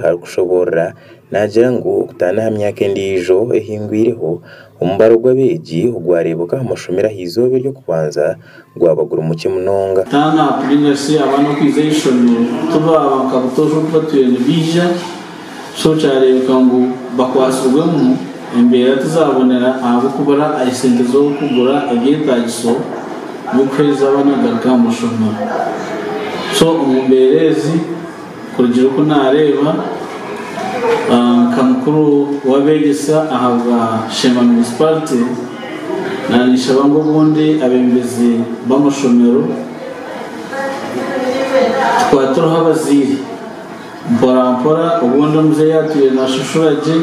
harukushobora nagira ngo utanahamya kendijo ehingwireho umbaro gw'abeji ugwarebuka amashomera hizobe ryo kubanza gwabagura umuke munonga tana pulingasi abana kwization tuba abakabutojo kwatuye bija so cyarebuka ngo bakwasubwemo imbere tuzabonera abo kubara ayisente zo kugura agetagiso mukweza abana garuka amashomera so umberezi kugira ko nareba kamukuru wabegesa ahabwa Shema Municipality nanisha bango bundi abembezi b'amashomero twatoroha abaziri mpora ubundi muze yatuye nashushuraje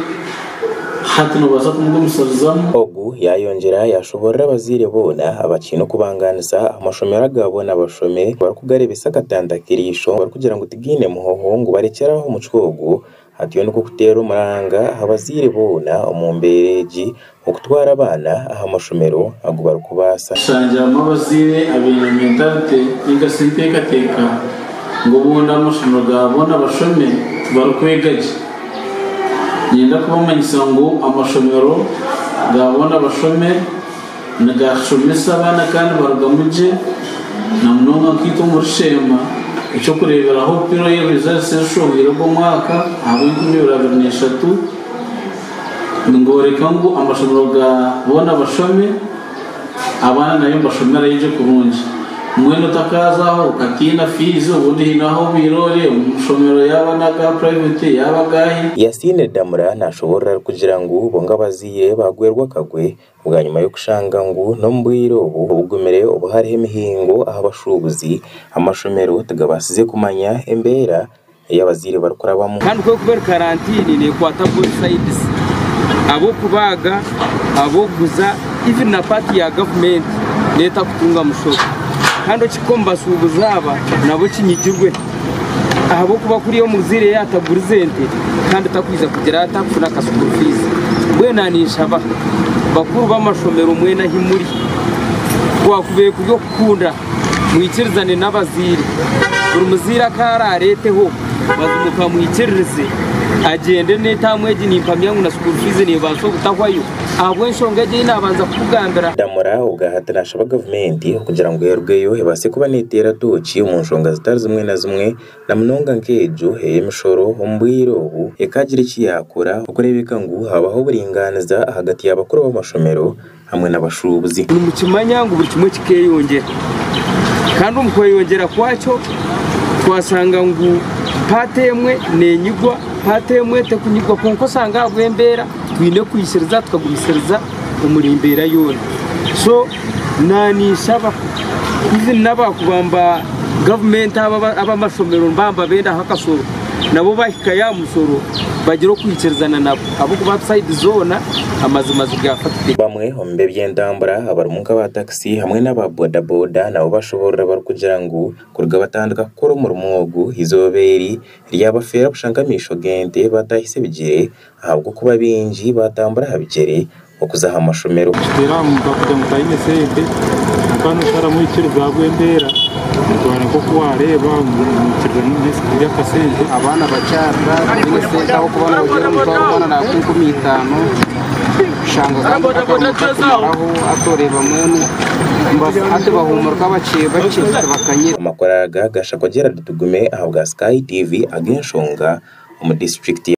hatino baza kumumusarizamu ogu yayongera yashobora abazire bona abakino kubanganiza amashomero agabona abashome barakugarebesa katandakirisho barakugira ngo tigine muhoho ngo barekeraho umucwogo hatiyo nuko kutera umuranga abazire bona umumbereji okutwara abana amashomero ago barukubasa shanja amabazire abinyamentate ingasinteka teka ngo bunda amashomero gabona abashome barukwegaje yenda kubamanyisa ngo amashomero gabona abashome nagashomesa abana kandi barugamuje namnonga kito murushema icyo kureberaho piro y'ibizase shobira bwo mwaka abo y'ibirabireshatu ngoreka ngo amashomero gabona abashome abana nayo bashomera yije kurunje mwene takazaho katina fizo ubundi hinaho birore umushomero y'abana ga private y'abagahi Yasine Damura nashobora kugira ngo bonga baziye bagwerwa kagwe ubwa nyuma yo kushanga ngo no mbwiro ubugumere ubuhari imihingo aho abashubuzi amashomero tagabasize kumanya embera y'abazire barukora bamwe kandi ko kubera karantini ne kwata both sides abo kubaga abo guza even na party ya government leta kutunga mushoro kandi kikomba subuzaba nabo kinyigirwe ahabo kuba kuri yo muzire yatagurizente kandi takwiza kugera atakufuna kasukuru fees bwena nishaba bakuru b'amashomero mwena himuri kwakubiye kubyo kukunda mwikirizane n'abazire buri muzira karareteho bazumuka mwikirize agende netamweje nimpamya ngo na school fees ne baso gutahwayo abo nshonga je inabanza kugambira Damura ugahatana shaba government kugira ngo yerweyo hebase kuba netera toci mu nshonga zitari zimwe na zimwe na munonga nkejo hemishoro umbwiro ubu ekagira iki yakora ukurebeka ngo habaho buringaniza hagati y'abakuru b'amashomero hamwe n'abashubuzi mu kimanya ngo buri kimwe kikeyongera kandi umukoyongera kwacyo twasanga ngo patemwe nenyigwa patemwe tekunyigwa konko sanga bwembera twine kwishyiriza tukagumisiriza umurimbera yone so nani shaba izi nabakubamba government abamashomero mbamba benda hakasoro nabo bahikaya musoro bagiro kwikirizana nabo abo ku website zona amazimazi gafatite bamwe ombe byendambura abarumuka ba taxi hamwe n'ababoda boda nabo bashobora barukugira ngo kurga batandika gukora mu rumwogo izoberi ryabafera bushangamisho gente batahise bigire ahabwo kuba binji batambura habigere okuzaha amashomero tera mu bakuja mutayine sente akano shara mu ikiriza bwembera rwara ko kuwareba mu kirano n'isi y'akasente abana bacyara n'isenta aho kubona ubona na 15 shanga aho atoreba mwene mbasa ate bahumurwa baciye bakanye amakoraga gashakogera dutugume ahabwa Sky TV agenshonga mu district